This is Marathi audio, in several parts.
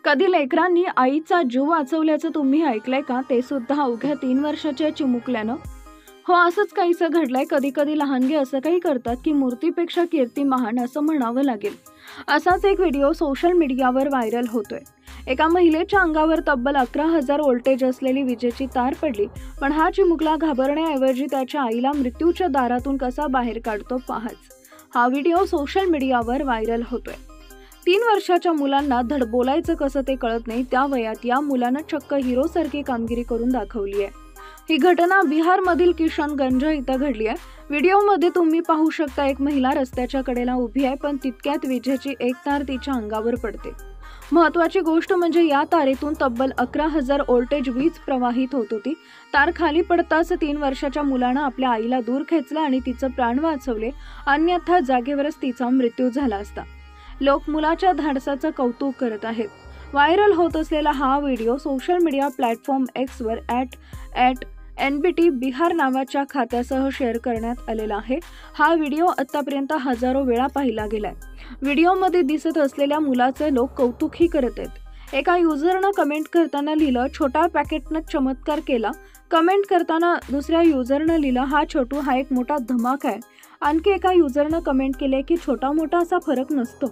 कधी लेकरांनी आईचा जीव वाचवल्याचं तुम्ही ऐकलंय का? ते सुद्धा अवघ्या 3 वर्षाच्या चिमुकल्यानं. हो, असंच काहीसं घडलंय. कधी कधी लहानगे असं काही करतात की मूर्तीपेक्षा कीर्ती महान असं म्हणावं लागेल. असाच एक व्हिडिओ सोशल मीडियावर व्हायरल होतोय. एका महिलेच्या अंगावर तब्बल 11,000 व्होल्टेज असलेली विजेची तार पडली, पण हा चिमुकला घाबरण्याऐवजी त्याच्या आईला मृत्यूच्या दारातून कसा बाहेर काढतो पाहाच. हा व्हिडिओ सोशल मीडियावर व्हायरल होतोय. 3 वर्षाच्या मुलांना धड बोलायचं कसं ते कळत नाही, त्या वयात या मुलानं चक्क हिरोसारखी कामगिरी करून दाखवली आहे. ही घटना बिहारमधील किशनगंज इथं घडली आहे. व्हिडिओमध्ये तुम्ही पाहू शकता, एक महिला रस्त्याच्या कडेला उभी आहे, पण तितक्यात विजेची एक तार तिच्या अंगावर पडते. महत्त्वाची गोष्ट म्हणजे या तारेतून तब्बल 11,000 व्होल्टेज वीज प्रवाहित होत होती. तार खाली पडताच 3 वर्षाच्या मुलानं आपल्या आईला दूर खेचलं आणि तिचं प्राण वाचवले, अन्यथा जागेवरच तिचा मृत्यू झाला असता. लोक मुलाच्या धाडसाचं कौतुक करत आहेत. व्हायरल होत असलेला हा व्हिडिओ सोशल मीडिया प्लॅटफॉर्म एक्सवर @NBT बिहार नावाच्या खात्यासह शेअर करण्यात आलेला आहे. हा व्हिडिओ आतापर्यंत हजारो वेळा पाहिला गेलाय. व्हिडिओमध्ये दिसत असलेल्या मुलाचे लोक कौतुकही करत आहेत. एका युजरनं कमेंट करताना लिहिलं, छोटा पॅकेटनं चमत्कार केला. कमेंट करताना दुसऱ्या युजरनं लिहिलं, हा छोटू हा एक मोठा धमाका आहे. आणखी एका युजरनं कमेंट केले की छोटा मोठा असा फरक नसतो,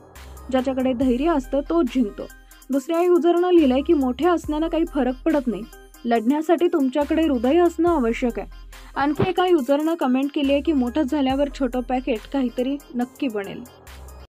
ज्याच्याकडे धैर्य असतं तो जिंकतो. दुसऱ्या युजरनं लिहिलंय की मोठे असण्यानं काही फरक पडत नाही, लढण्यासाठी तुमच्याकडे हृदय असणं आवश्यक आहे. आणखी एका युजरनं कमेंट केली आहे की मोठं झाल्यावर छोटं पॅकेट काहीतरी नक्की बनेल.